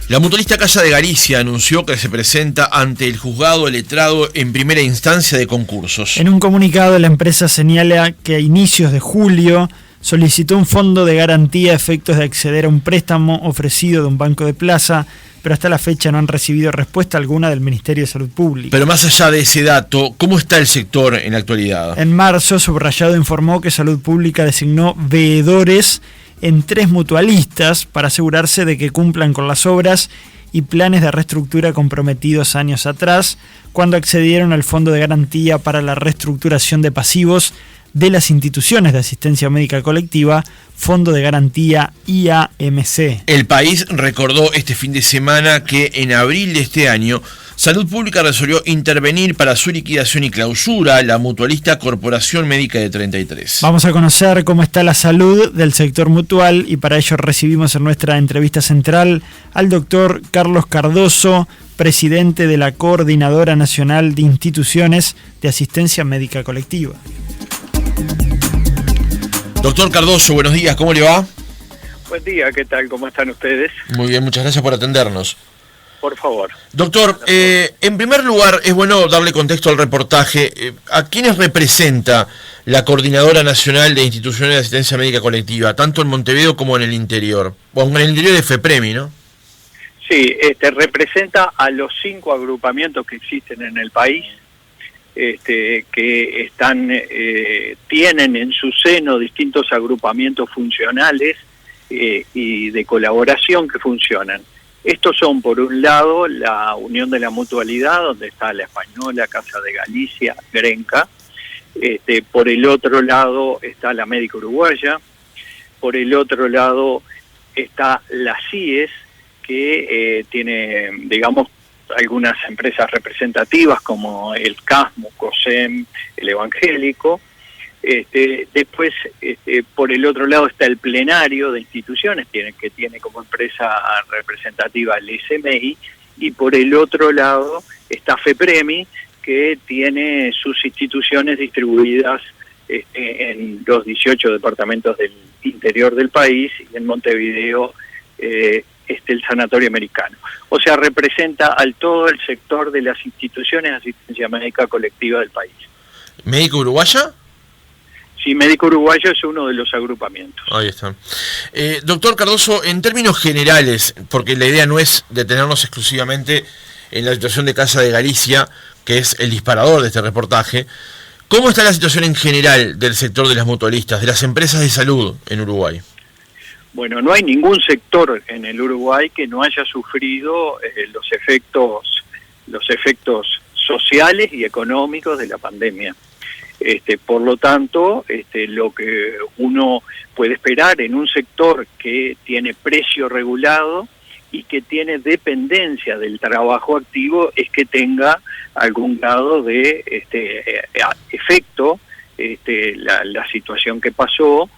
La mutualista Casa de Galicia anunció que se presenta ante el juzgado letrado en primera instancia de concursos. En un comunicado, la empresa señala que a inicios de julio solicitó un fondo de garantía a efectos de acceder a un préstamo ofrecido de un banco de plaza, pero hasta la fecha no han recibido respuesta alguna del Ministerio de Salud Pública. Pero más allá de ese dato, ¿cómo está el sector en la actualidad? En marzo, Subrayado informó que Salud Pública designó veedores en 3 mutualistas para asegurarse de que cumplan con las obras y planes de reestructura comprometidos años atrás, cuando accedieron al Fondo de Garantía para la Reestructuración de Pasivos de las Instituciones de Asistencia Médica Colectiva, Fondo de Garantía IAMC. El País recordó este fin de semana que en abril de este año, Salud Pública resolvió intervenir para su liquidación y clausura la mutualista Corporación Médica de 33. Vamos a conocer cómo está la salud del sector mutual y para ello recibimos en nuestra entrevista central al doctor Carlos Cardoso, presidente de la Coordinadora Nacional de Instituciones de Asistencia Médica Colectiva. Doctor Cardoso, buenos días, ¿cómo le va? Buen día, ¿qué tal? ¿Cómo están ustedes? Muy bien, muchas gracias por atendernos. Por favor. Doctor, en primer lugar, es bueno darle contexto al reportaje. ¿A quiénes representa la Coordinadora Nacional de Instituciones de Asistencia Médica Colectiva, tanto en Montevideo como en el interior? O en el interior de FEPREMI, ¿no? Sí, representa a los 5 agrupamientos que existen en el país, que están tienen en su seno distintos agrupamientos funcionales y de colaboración que funcionan. Estos son, por un lado, la Unión de la Mutualidad, donde está la Española, Casa de Galicia, Grenca. Por el otro lado está la Médica Uruguaya. Por el otro lado está la CIES, que tiene, digamos, algunas empresas representativas como el CASMU, COSEM, el Evangélico. Después, por el otro lado está el plenario de instituciones, que tiene como empresa representativa el SMI, y por el otro lado está FEPREMI, que tiene sus instituciones distribuidas en los 18 departamentos del interior del país, y en Montevideo el Sanatorio Americano. O sea, representa al todo el sector de las instituciones de asistencia médica colectiva del país. ¿Médico Uruguaya? Sí, Médico Uruguayo es uno de los agrupamientos. Ahí está. Doctor Cardoso, en términos generales, porque la idea no es detenernos exclusivamente en la situación de Casa de Galicia, que es el disparador de este reportaje, ¿cómo está la situación en general del sector de las mutualistas, de las empresas de salud en Uruguay? Bueno, no hay ningún sector en el Uruguay que no haya sufrido los efectos sociales y económicos de la pandemia. Por lo tanto, lo que uno puede esperar en un sector que tiene precio regulado y que tiene dependencia del trabajo activo es que tenga algún grado de efecto la situación que pasó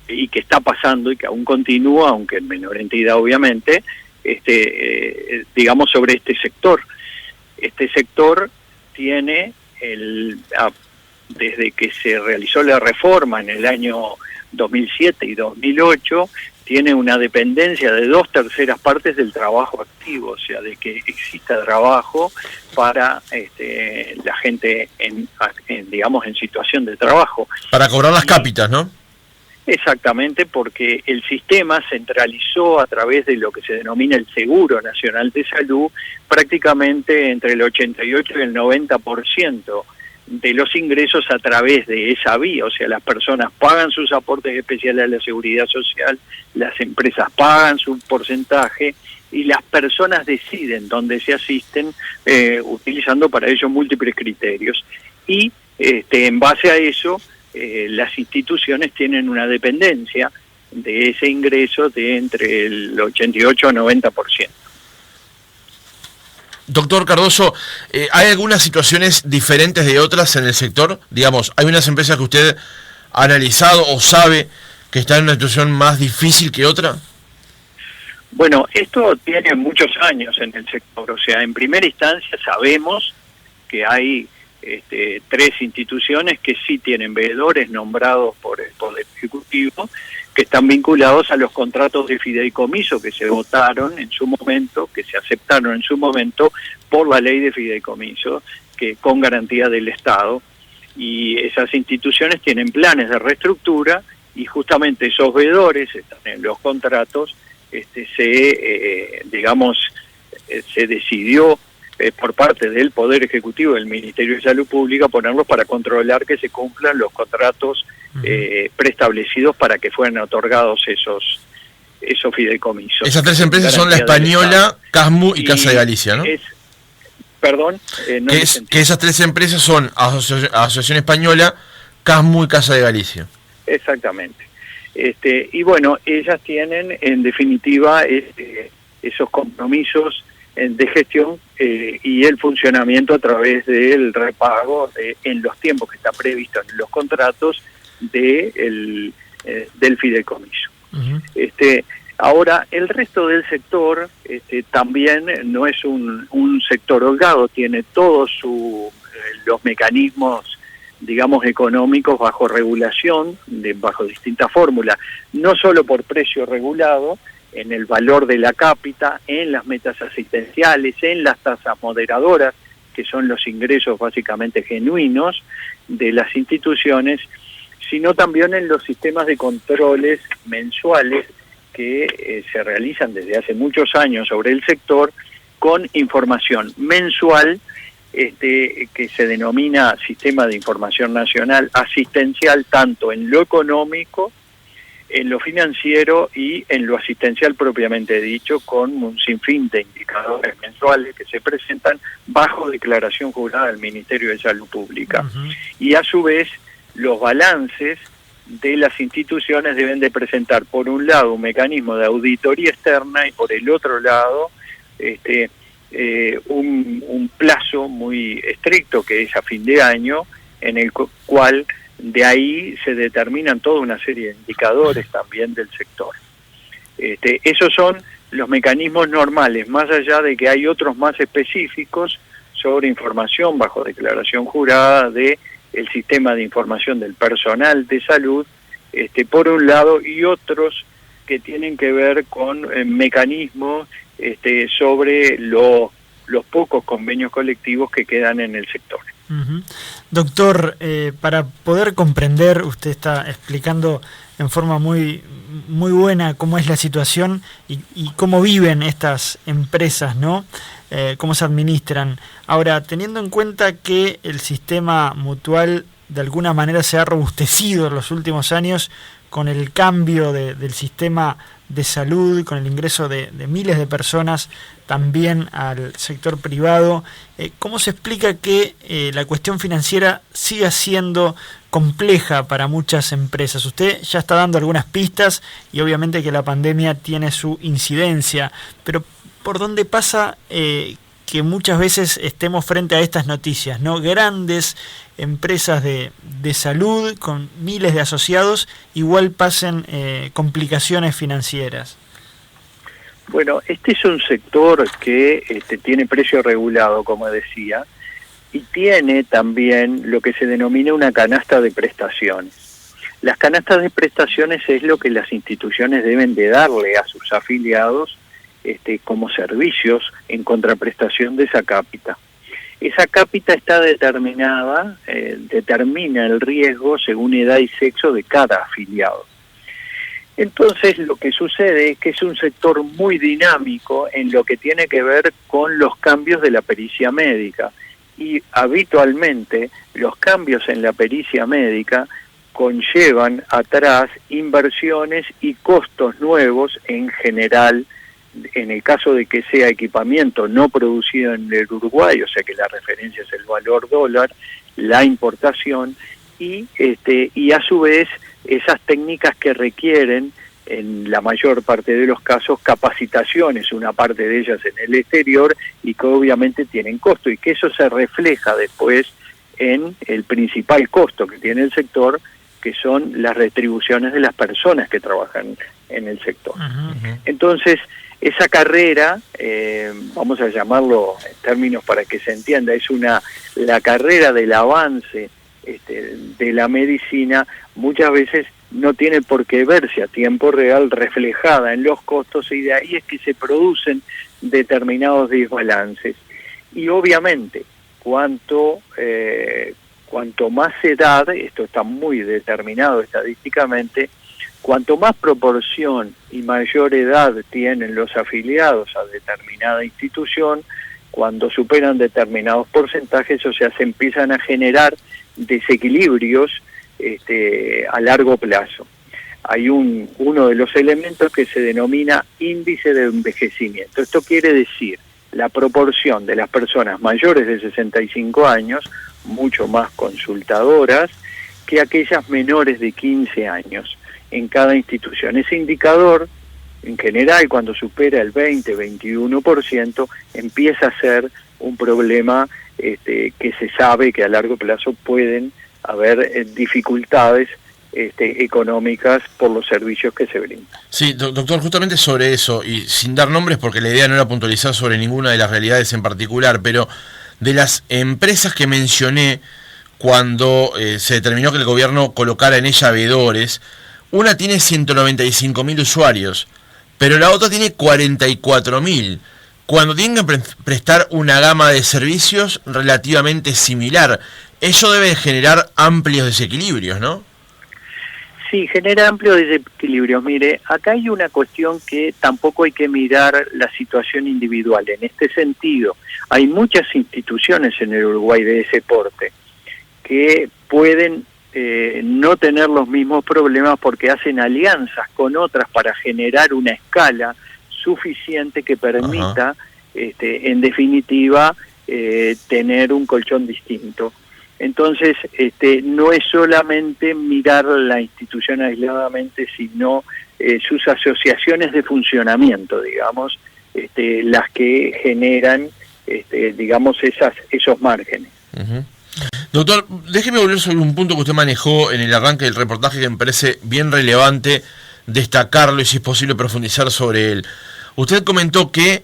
y que está pasando y que aún continúa, aunque en menor entidad obviamente, digamos sobre este sector. Este sector tiene desde que se realizó la reforma en el año 2007 y 2008, tiene una dependencia de 2/3 partes del trabajo activo, o sea, de que exista trabajo para la gente digamos, en situación de trabajo. Para cobrar las cápitas, ¿no? Exactamente, porque el sistema centralizó a través de lo que se denomina el Seguro Nacional de Salud prácticamente entre el 88 y el 90% de los ingresos a través de esa vía, o sea, las personas pagan sus aportes especiales a la seguridad social, las empresas pagan su porcentaje y las personas deciden dónde se asisten utilizando para ello múltiples criterios. Y en base a eso, las instituciones tienen una dependencia de ese ingreso de entre el 88 a 90%. Doctor Cardoso, ¿hay algunas situaciones diferentes de otras en el sector? Digamos, ¿hay unas empresas que usted ha analizado o sabe que están en una situación más difícil que otra? Bueno, esto tiene muchos años en el sector. O sea, en primera instancia sabemos que hay tres instituciones que sí tienen veedores nombrados por el Poder Ejecutivo, que están vinculados a los contratos de fideicomiso que se votaron en su momento, que se aceptaron en su momento por la ley de fideicomiso, que con garantía del Estado. Y esas instituciones tienen planes de reestructura y justamente esos veedores están en los contratos. Se decidió por parte del Poder Ejecutivo del Ministerio de Salud Pública ponerlos para controlar que se cumplan los contratos preestablecidos para que fueran otorgados esos fideicomisos. Esas tres empresas son la española, CASMU y Casa de Galicia, ¿no? Que esas tres empresas son Asociación Española, CASMU y Casa de Galicia. Exactamente. Y bueno, ellas tienen en definitiva esos compromisos de gestión y el funcionamiento a través del repago en los tiempos que está previsto en los contratos del fideicomiso. Ahora, el resto del sector también no es un sector holgado, tiene todos los mecanismos, digamos, económicos bajo regulación, bajo distintas fórmulas, no solo por precio regulado, en el valor de la cápita, en las metas asistenciales, en las tasas moderadoras, que son los ingresos básicamente genuinos de las instituciones, sino también en los sistemas de controles mensuales que se realizan desde hace muchos años sobre el sector, con información mensual, que se denomina Sistema de Información Nacional Asistencial, tanto en lo económico, en lo financiero y en lo asistencial propiamente dicho, con un sinfín de indicadores mensuales que se presentan bajo declaración jurada del Ministerio de Salud Pública. Y a su vez, los balances de las instituciones deben de presentar, por un lado, un mecanismo de auditoría externa y por el otro lado, un plazo muy estricto que es a fin de año, en el cual de ahí se determinan toda una serie de indicadores también del sector. Esos son los mecanismos normales, más allá de que hay otros más específicos sobre información bajo declaración jurada de el sistema de información del personal de salud, por un lado, y otros que tienen que ver con mecanismos sobre los pocos convenios colectivos que quedan en el sector. Doctor, para poder comprender, usted está explicando en forma muy buena cómo es la situación y cómo viven estas empresas, ¿no? Cómo se administran. Ahora, teniendo en cuenta que el sistema mutual de alguna manera se ha robustecido en los últimos años con el cambio del sistema de salud, con el ingreso de miles de personas también al sector privado, ¿cómo se explica que la cuestión financiera siga siendo compleja para muchas empresas? Usted ya está dando algunas pistas y obviamente que la pandemia tiene su incidencia, pero ¿por dónde pasa que muchas veces estemos frente a estas noticias, ¿no? Grandes empresas de salud con miles de asociados igual pasen complicaciones financieras? Bueno, este es un sector que tiene precio regulado, como decía, y tiene también lo que se denomina una canasta de prestaciones. Las canastas de prestaciones es lo que las instituciones deben de darle a sus afiliados como servicios en contraprestación de esa cápita. Esa cápita está determinada, determina el riesgo según edad y sexo de cada afiliado. Entonces lo que sucede es que es un sector muy dinámico en lo que tiene que ver con los cambios de la pericia médica, y habitualmente los cambios en la pericia médica conllevan atrás inversiones y costos nuevos en general, en el caso de que sea equipamiento no producido en el Uruguay, o sea que la referencia es el valor dólar, la importación, y a su vez esas técnicas que requieren en la mayor parte de los casos capacitaciones, una parte de ellas en el exterior, y que obviamente tienen costo, y que eso se refleja después en el principal costo que tiene el sector, que son las retribuciones de las personas que trabajan en el sector. Entonces, Esa carrera, vamos a llamarlo en términos para que se entienda, es la carrera del avance de la medicina, muchas veces no tiene por qué verse a tiempo real reflejada en los costos, y de ahí es que se producen determinados desbalances. Y obviamente, cuanto más edad, esto está muy determinado estadísticamente, cuanto más proporción y mayor edad tienen los afiliados a determinada institución, cuando superan determinados porcentajes, o sea, se empiezan a generar desequilibrios a largo plazo. Hay uno de los elementos que se denomina índice de envejecimiento. Esto quiere decir la proporción de las personas mayores de 65 años, mucho más consultadoras, que aquellas menores de 15 años en cada institución. Ese indicador, en general, cuando supera el 20-21%, empieza a ser un problema que se sabe que a largo plazo pueden haber dificultades económicas por los servicios que se brindan. Sí, doctor, justamente sobre eso, y sin dar nombres porque la idea no era puntualizar sobre ninguna de las realidades en particular, pero de las empresas que mencioné cuando se determinó que el gobierno colocara en ella veedores, una tiene 195.000 usuarios, pero la otra tiene 44.000, cuando tienen que prestar una gama de servicios relativamente similar. Eso debe generar amplios desequilibrios, ¿no? Sí, genera amplios desequilibrios. Mire, acá hay una cuestión que tampoco hay que mirar la situación individual. En este sentido, hay muchas instituciones en el Uruguay de ese porte que pueden no tener los mismos problemas porque hacen alianzas con otras para generar una escala suficiente que permita, en definitiva, tener un colchón distinto. Entonces, no es solamente mirar la institución aisladamente, sino sus asociaciones de funcionamiento, digamos, las que generan, digamos, esos márgenes. Uh-huh. Doctor, déjeme volver sobre un punto que usted manejó en el arranque del reportaje que me parece bien relevante destacarlo y si es posible profundizar sobre él. Usted comentó que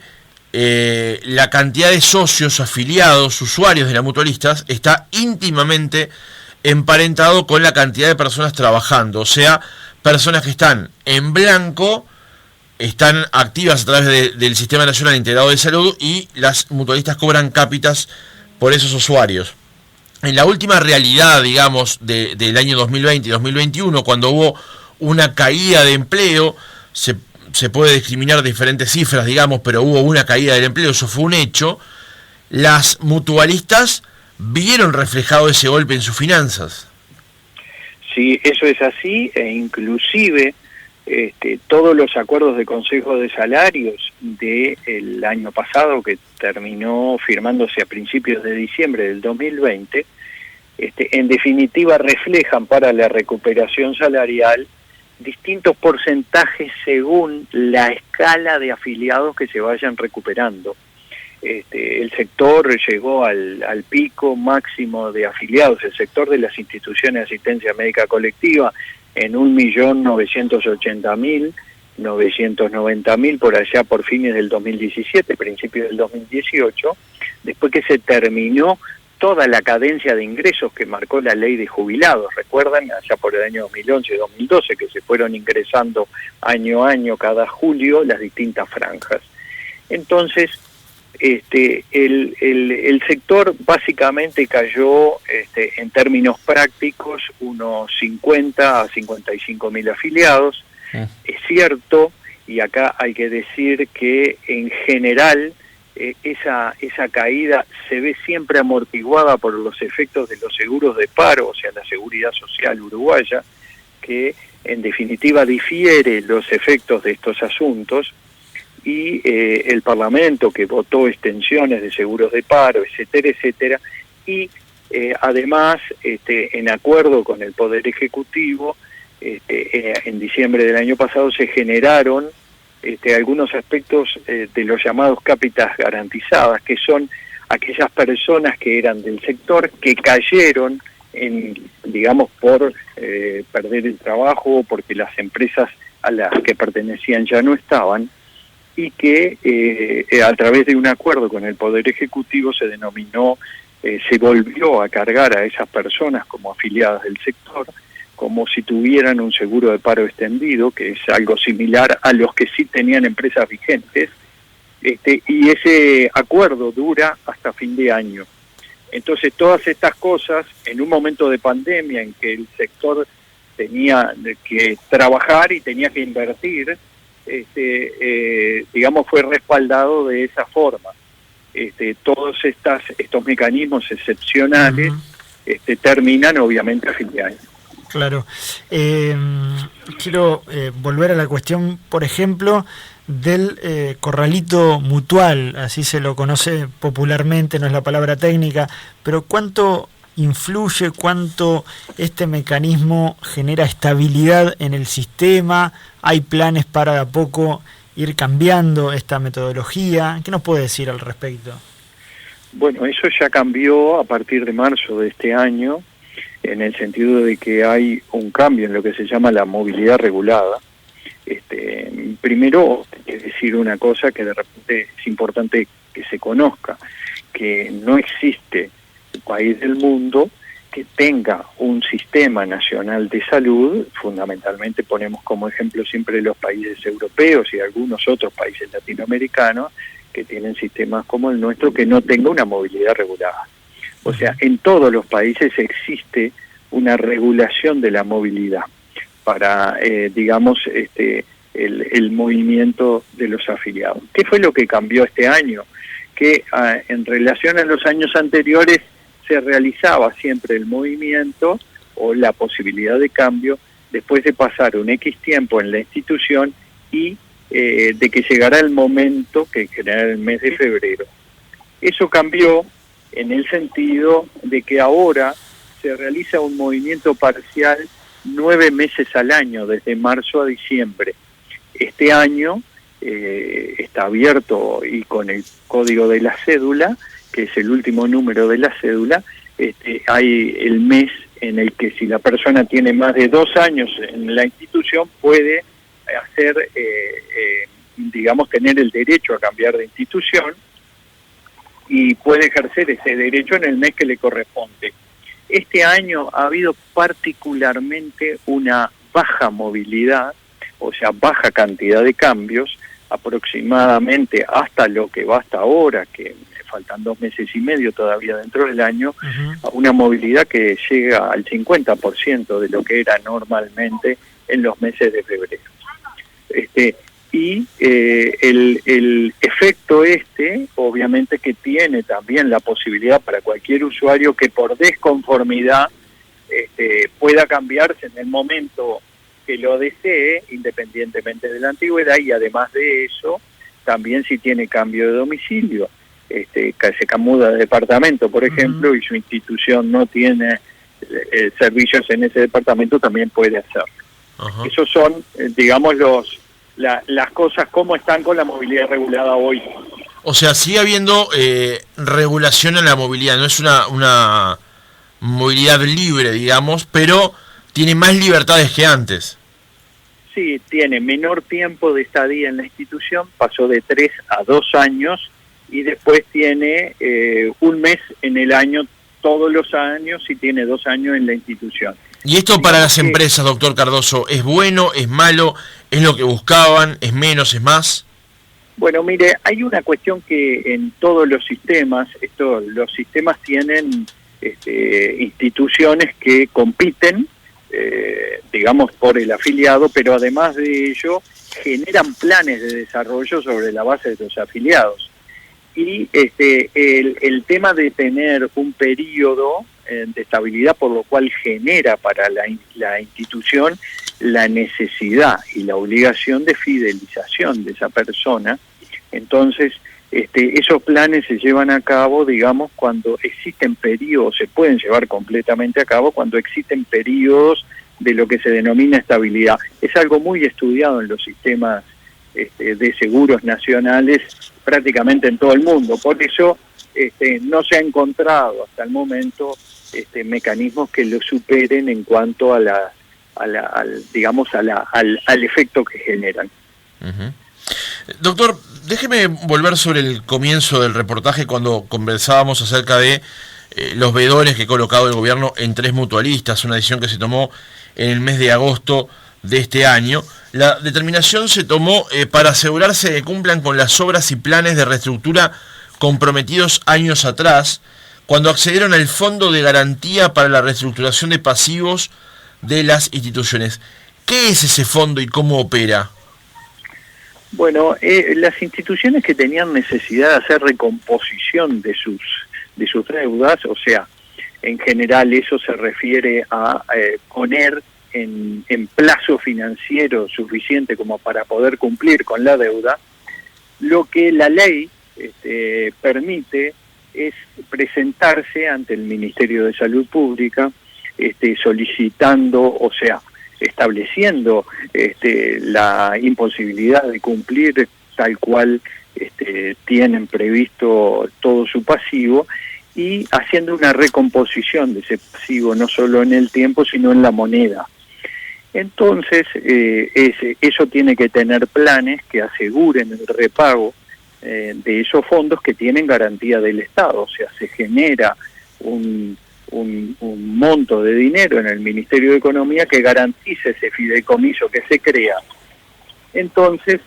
la cantidad de socios, afiliados, usuarios de la Mutualistas está íntimamente emparentado con la cantidad de personas trabajando, o sea, personas que están en blanco, están activas a través del Sistema Nacional Integrado de Salud y las mutualistas cobran cápitas por esos usuarios. En la última realidad, digamos, del año 2020 y 2021, cuando hubo una caída de empleo, se puede discriminar diferentes cifras, digamos, pero hubo una caída del empleo, eso fue un hecho. Las mutualistas vieron reflejado ese golpe en sus finanzas. Sí, eso es así, e inclusive todos los acuerdos de Consejo de Salarios del año pasado, que terminó firmándose a principios de diciembre del 2020, en definitiva reflejan para la recuperación salarial distintos porcentajes según la escala de afiliados que se vayan recuperando. El sector llegó al pico máximo de afiliados, el sector de las instituciones de asistencia médica colectiva, en 1.980.000, 990.000 por allá por fines del 2017, principios del 2018, después que se terminó toda la cadencia de ingresos que marcó la ley de jubilados. Recuerdan, allá por el año 2011-2012, que se fueron ingresando año a año, cada julio, las distintas franjas. Entonces, el sector básicamente cayó, en términos prácticos, unos 50 a 55.000 afiliados. Es cierto, y acá hay que decir que en general esa caída se ve siempre amortiguada por los efectos de los seguros de paro, o sea, la seguridad social uruguaya, que en definitiva difiere los efectos de estos asuntos, y el Parlamento que votó extensiones de seguros de paro, etcétera, etcétera, y además, en acuerdo con el Poder Ejecutivo, en diciembre del año pasado se generaron algunos aspectos de los llamados cápitas garantizadas, que son aquellas personas que eran del sector que cayeron digamos, por perder el trabajo, porque las empresas a las que pertenecían ya no estaban, y que a través de un acuerdo con el Poder Ejecutivo se denominó, se volvió a cargar a esas personas como afiliadas del sector, como si tuvieran un seguro de paro extendido, que es algo similar a los que sí tenían empresas vigentes, y ese acuerdo dura hasta fin de año. Entonces todas estas cosas, en un momento de pandemia en que el sector tenía que trabajar y tenía que invertir, digamos, fue respaldado de esa forma. Todos estos mecanismos excepcionales terminan obviamente a fin de año. Claro. Quiero volver a la cuestión, por ejemplo, del corralito mutual, así se lo conoce popularmente, no es la palabra técnica, pero ¿cuánto influye, cuánto este mecanismo genera estabilidad en el sistema? ¿Hay planes para de a poco ir cambiando esta metodología? ¿Qué nos puede decir al respecto? Bueno, eso ya cambió a partir de marzo de este año, en el sentido de que hay un cambio en lo que se llama la movilidad regulada. Primero, hay que decir una cosa que de repente es importante que se conozca, que no existe país del mundo que tenga un sistema nacional de salud, fundamentalmente ponemos como ejemplo siempre los países europeos y algunos otros países latinoamericanos que tienen sistemas como el nuestro, que no tenga una movilidad regulada. O sea, en todos los países existe una regulación de la movilidad para, digamos, el movimiento de los afiliados. ¿Qué fue lo que cambió este año? Que en relación a los años anteriores se realizaba siempre el movimiento o la posibilidad de cambio después de pasar un X tiempo en la institución y de que llegara el momento, que era el mes de febrero. Eso cambió en el sentido de que ahora se realiza un movimiento parcial 9 meses al año, desde marzo a diciembre. Este año está abierto y con el código de la cédula, que es el último número de la cédula, hay el mes en el que si la persona tiene más de 2 años en la institución puede hacer, digamos, tener el derecho a cambiar de institución y puede ejercer ese derecho en el mes que le corresponde. Este año ha habido particularmente una baja movilidad, o sea, baja cantidad de cambios, aproximadamente hasta lo que va hasta ahora, que faltan 2 meses y medio todavía dentro del año, a una movilidad que llega al 50% de lo que era normalmente en los meses de febrero. El efecto obviamente que tiene también la posibilidad para cualquier usuario que por desconformidad pueda cambiarse en el momento que lo desee, independientemente de la antigüedad, y además de eso, también si tiene cambio de domicilio, que se muda de departamento, por ejemplo, y su institución no tiene servicios en ese departamento, también puede hacerlo. Esos son, digamos, las cosas como están con la movilidad regulada hoy. O sea, sigue habiendo regulación en la movilidad, no es una movilidad libre, digamos, pero tiene más libertades que antes. Sí, tiene menor tiempo de estadía en la institución, pasó de 3 a 2 años, y después tiene 1 mes en el año, todos los años, y tiene 2 años en la institución. ¿Y esto para las empresas, doctor Cardoso, es bueno, es malo, es lo que buscaban, es menos, es más? Bueno, mire, hay una cuestión que en todos los sistemas, los sistemas tienen instituciones que compiten, digamos, por el afiliado, pero además de ello generan planes de desarrollo sobre la base de los afiliados. Y el tema de tener un periodo de estabilidad, por lo cual genera para la institución la necesidad y la obligación de fidelización de esa persona. Entonces, esos planes se llevan a cabo, digamos, cuando existen periodos, se pueden llevar completamente a cabo cuando existen periodos de lo que se denomina estabilidad. Es algo muy estudiado en los sistemas de seguros nacionales prácticamente en todo el mundo. Por eso no se ha encontrado hasta el momento mecanismos que lo superen en cuanto al efecto que generan. Doctor, déjeme volver sobre el comienzo del reportaje cuando conversábamos acerca de los veedores que ha colocado el gobierno en 3 mutualistas, una decisión que se tomó en el mes de agosto de este año. La determinación se tomó para asegurarse de que cumplan con las obras y planes de reestructura comprometidos años atrás, cuando accedieron al Fondo de Garantía para la Reestructuración de Pasivos de las instituciones. ¿Qué es ese fondo y cómo opera? Bueno, las instituciones que tenían necesidad de hacer recomposición de sus deudas, o sea, en general eso se refiere a poner en plazo financiero suficiente como para poder cumplir con la deuda, lo que la ley permite es presentarse ante el Ministerio de Salud Pública solicitando, o sea, estableciendo la imposibilidad de cumplir tal cual tienen previsto todo su pasivo y haciendo una recomposición de ese pasivo no solo en el tiempo sino en la moneda. Entonces eso tiene que tener planes que aseguren el repago de esos fondos que tienen garantía del Estado, o sea, se genera un monto de dinero en el Ministerio de Economía que garantice ese fideicomiso que se crea. Entonces,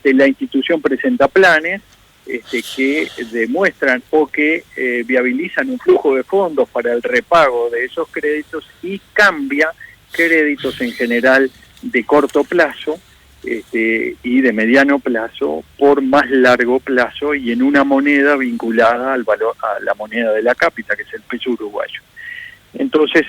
la institución presenta planes que demuestran o que viabilizan un flujo de fondos para el repago de esos créditos y cambia créditos en general de corto plazo y de mediano plazo por más largo plazo y en una moneda vinculada al valor, a la moneda de la cápita, que es el peso uruguayo. Entonces,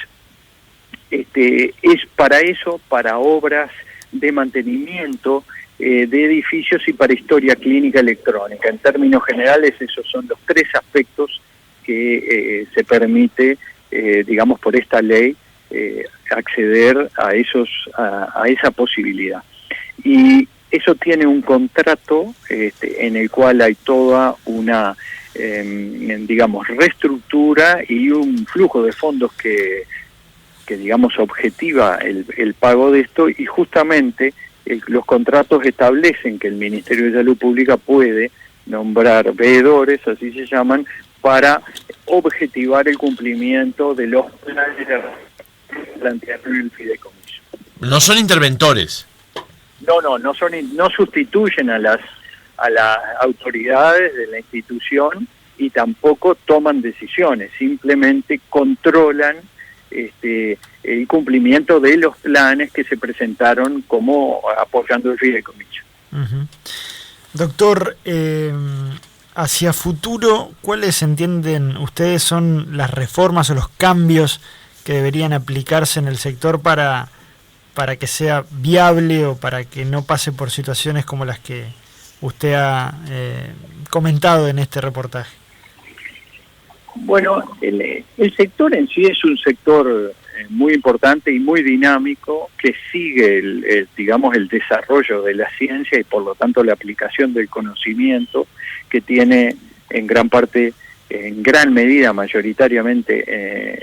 es para eso, para obras de mantenimiento de edificios y para historia clínica electrónica. En términos generales, esos son los 3 aspectos que se permite, digamos, por esta ley, acceder a esa posibilidad. Y eso tiene un contrato en el cual hay toda una, digamos, reestructura y un flujo de fondos que digamos, objetiva el pago de esto, y justamente los contratos establecen que el Ministerio de Salud Pública puede nombrar veedores, así se llaman, para objetivar el cumplimiento de los planes de planteación del fideicomiso. No son interventores. No sustituyen a las autoridades de la institución y tampoco toman decisiones, simplemente controlan el cumplimiento de los planes que se presentaron como apoyando el fideicomiso. Uh-huh. Doctor, hacia futuro, ¿cuáles entienden ustedes son las reformas o los cambios que deberían aplicarse en el sector para que sea viable o para que no pase por situaciones como las que usted ha comentado en este reportaje? Bueno, el sector en sí es un sector muy importante y muy dinámico que sigue el desarrollo de la ciencia y por lo tanto la aplicación del conocimiento, que tiene en gran parte, en gran medida, mayoritariamente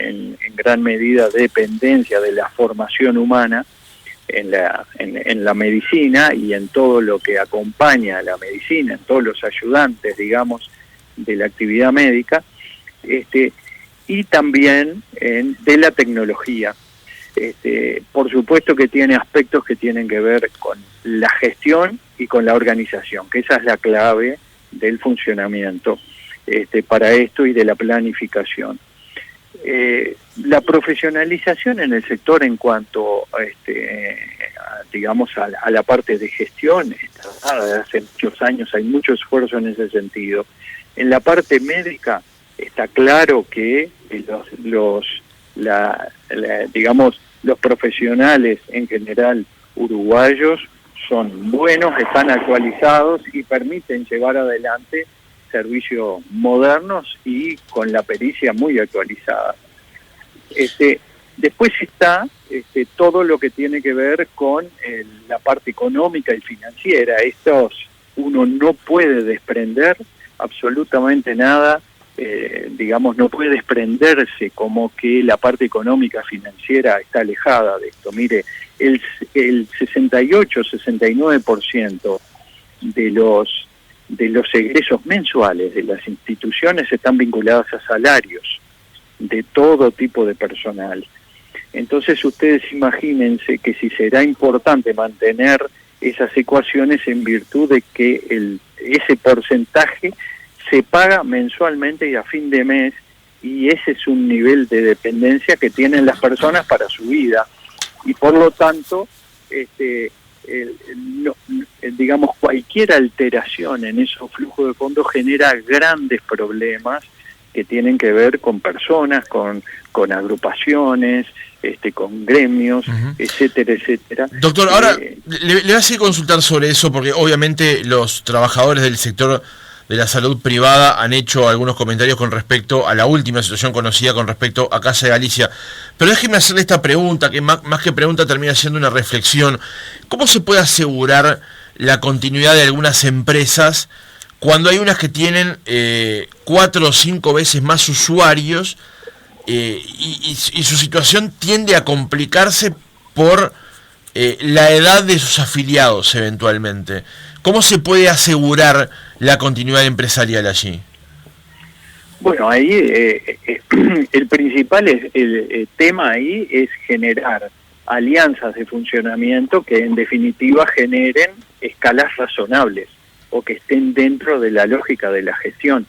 en gran medida dependencia de la formación humana en la medicina y en todo lo que acompaña a la medicina, en todos los ayudantes, digamos, de la actividad médica, y también de la tecnología. Por supuesto que tiene aspectos que tienen que ver con la gestión y con la organización, que esa es la clave del funcionamiento para esto y de la planificación. La profesionalización en el sector en cuanto a la parte de gestión está dada desde hace muchos años, hay mucho esfuerzo en ese sentido. En la parte médica está claro que los profesionales en general uruguayos son buenos, están actualizados y permiten llevar adelante servicios modernos y con la pericia muy actualizada. Después está todo lo que tiene que ver con la parte económica y financiera. Uno no puede desprender absolutamente nada, no puede desprenderse como que la parte económica financiera está alejada de esto. Mire, el 68-69% de los egresos mensuales de las instituciones están vinculadas a salarios de todo tipo de personal. Entonces ustedes imagínense que si será importante mantener esas ecuaciones en virtud de que ese porcentaje se paga mensualmente y a fin de mes, y ese es un nivel de dependencia que tienen las personas para su vida, y por lo tanto digamos, cualquier alteración en esos flujos de fondos genera grandes problemas que tienen que ver con personas, con agrupaciones, con gremios, etcétera, etcétera. Doctor, ahora le voy a seguir consultar sobre eso, porque obviamente los trabajadores del sector de la salud privada han hecho algunos comentarios con respecto a la última situación conocida con respecto a Casa de Galicia. Pero déjeme hacerle esta pregunta, que más que pregunta termina siendo una reflexión. ¿Cómo se puede asegurar la continuidad de algunas empresas cuando hay unas que tienen 4 o 5 veces más usuarios y su situación tiende a complicarse por la edad de sus afiliados eventualmente? ¿Cómo se puede asegurar la continuidad empresarial allí? Bueno, ahí el principal el tema ahí es generar alianzas de funcionamiento que en definitiva generen escalas razonables o que estén dentro de la lógica de la gestión.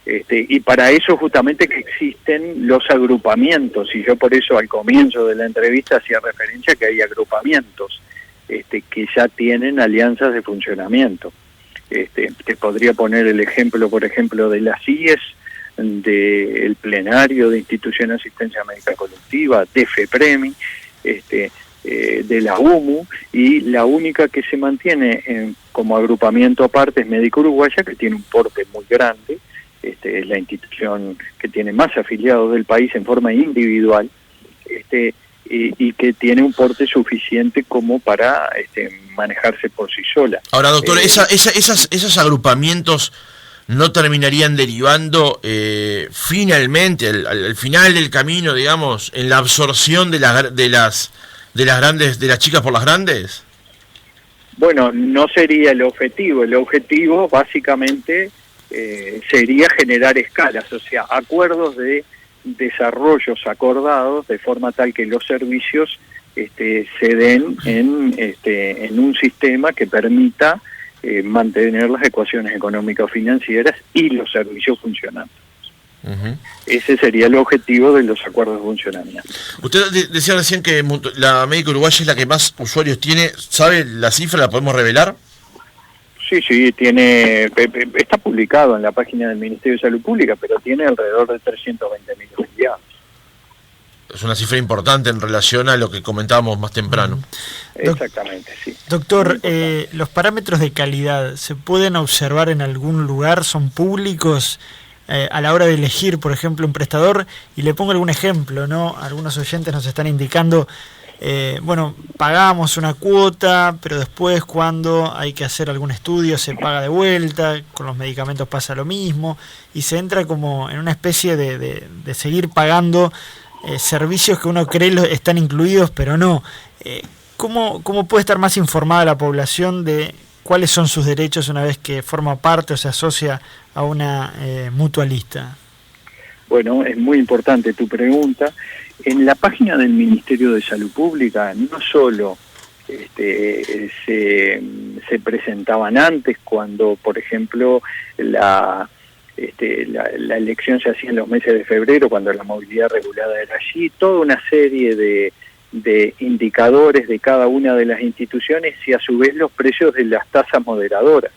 Y para eso justamente que existen los agrupamientos, y yo por eso al comienzo de la entrevista hacía referencia que hay agrupamientos que ya tienen alianzas de funcionamiento. Te podría poner el ejemplo, por ejemplo, de las IES, del plenario de Institución de Asistencia Médica Colectiva, de FEPREMI, de la UMU, y la única que se mantiene como agrupamiento aparte es Médica Uruguaya, que tiene un porte muy grande, es la institución que tiene más afiliados del país en forma individual, y que tiene un porte suficiente como para manejarse por sí sola. Ahora, doctor, esos agrupamientos no terminarían derivando finalmente, al final del camino, digamos, en la absorción de las chicas por las grandes. Bueno, no sería el objetivo. El objetivo básicamente sería generar escalas, o sea, acuerdos de desarrollos acordados de forma tal que los servicios se den en un sistema que permita mantener las ecuaciones económico-financieras y los servicios funcionando. Ese sería el objetivo de los acuerdos de funcionamiento. Usted decía recién que la Médica Uruguaya es la que más usuarios tiene. ¿Sabe la cifra? ¿La podemos revelar? Sí, está publicado en la página del Ministerio de Salud Pública, pero tiene alrededor de 320.000 afiliados. Es una cifra importante en relación a lo que comentábamos más temprano. Exactamente, sí. Doctor, ¿los parámetros de calidad se pueden observar en algún lugar? ¿Son públicos a la hora de elegir, por ejemplo, un prestador? Y le pongo algún ejemplo, ¿no? Algunos oyentes nos están indicando, pagamos una cuota, pero después cuando hay que hacer algún estudio se paga de vuelta, con los medicamentos pasa lo mismo, y se entra como en una especie de seguir pagando servicios que uno cree están incluidos, pero no. ¿Cómo puede estar más informada la población de cuáles son sus derechos una vez que forma parte o se asocia a una mutualista? Bueno, es muy importante tu pregunta. En la página del Ministerio de Salud Pública no solo se presentaban antes, cuando, por ejemplo, la elección se hacía en los meses de febrero, cuando la movilidad regulada era allí, toda una serie de indicadores de cada una de las instituciones y a su vez los precios de las tasas moderadoras.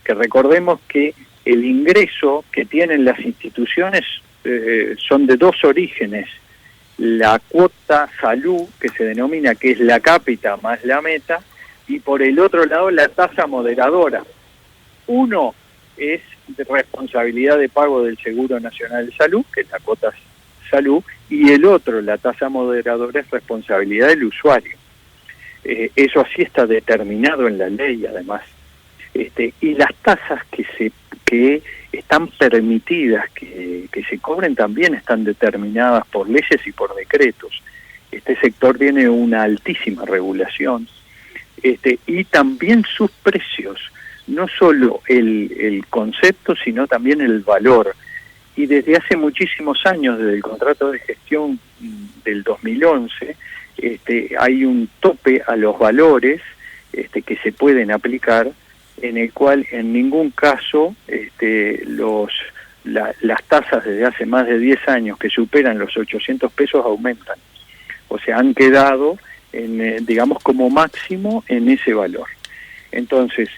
Que recordemos que el ingreso que tienen las instituciones son de dos orígenes: la cuota salud, que se denomina que es la cápita más la meta, y por el otro lado la tasa moderadora. Uno es de responsabilidad de pago del Seguro Nacional de Salud, que es la cuota salud, y el otro, la tasa moderadora, es responsabilidad del usuario. Eso así está determinado en la ley, además. Y las tasas que están permitidas que se cobren también están determinadas por leyes y por decretos. Este sector tiene una altísima regulación, y también sus precios no solo el concepto, sino también el valor. Y desde hace muchísimos años, desde el contrato de gestión del 2011, hay un tope a los valores que se pueden aplicar, en el cual en ningún caso las tasas desde hace más de 10 años que superan los 800 pesos aumentan. O sea, han quedado, digamos, como máximo en ese valor. Entonces,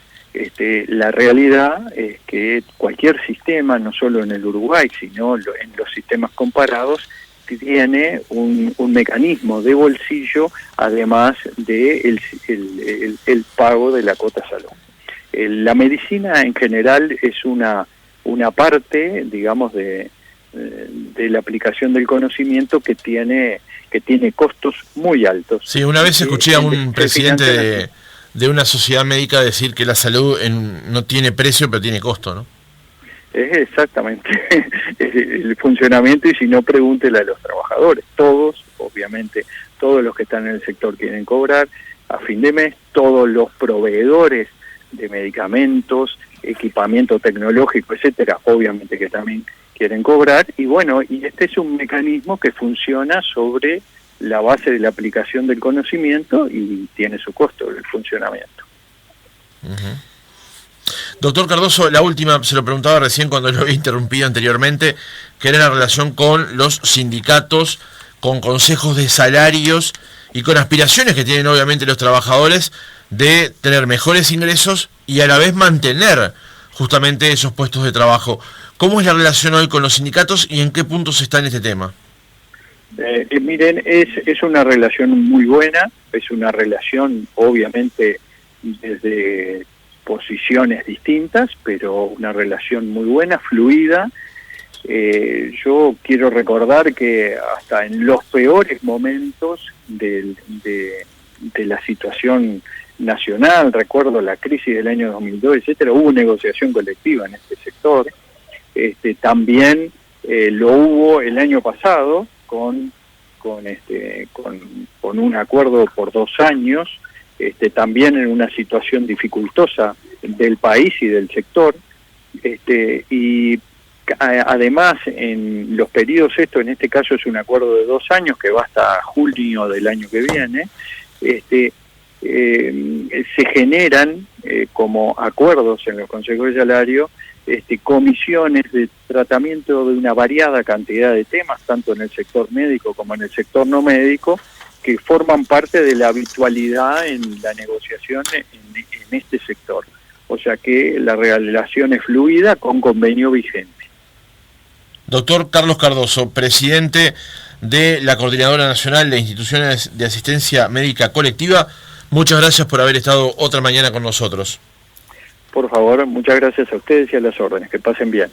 la realidad es que cualquier sistema, no solo en el Uruguay, sino en los sistemas comparados, tiene un mecanismo de bolsillo, además de el pago de la cuota salud. La medicina en general es una parte, digamos, de la aplicación del conocimiento que tiene costos muy altos. Sí, una vez escuché a un presidente de una sociedad médica decir que la salud no tiene precio, pero tiene costo, ¿no? Es exactamente el funcionamiento, y si no, pregúntele a los trabajadores. Todos, obviamente, todos los que están en el sector quieren cobrar a fin de mes, todos los proveedores de medicamentos, equipamiento tecnológico, etcétera, obviamente que también quieren cobrar, y bueno, y este es un mecanismo que funciona sobre la base de la aplicación del conocimiento y tiene su costo el funcionamiento. Uh-huh. Doctor Cardoso, la última, se lo preguntaba recién cuando lo había interrumpido anteriormente, que era la relación con los sindicatos, con consejos de salarios y con aspiraciones que tienen obviamente los trabajadores de tener mejores ingresos y a la vez mantener justamente esos puestos de trabajo. ¿Cómo es la relación hoy con los sindicatos y en qué puntos está en este tema? Miren, es una relación muy buena, es una relación obviamente desde posiciones distintas, pero una relación muy buena, fluida. Yo quiero recordar que hasta en los peores momentos de la situación nacional, recuerdo la crisis del año 2002, etcétera, hubo negociación colectiva en este sector. También lo hubo el año pasado con un acuerdo por 2 años, también en una situación dificultosa del país y del sector, y además en los periodos en este caso es un acuerdo de 2 años que va hasta junio del año que viene, se generan como acuerdos en los consejos de salario comisiones de tratamiento de una variada cantidad de temas, tanto en el sector médico como en el sector no médico, que forman parte de la habitualidad en la negociación en este sector. O sea que la relación es fluida con convenio vigente. Doctor Carlos Cardoso, presidente de la Coordinadora Nacional de Instituciones de Asistencia Médica Colectiva, muchas gracias por haber estado otra mañana con nosotros. Por favor, muchas gracias a ustedes y a las órdenes. Que pasen bien.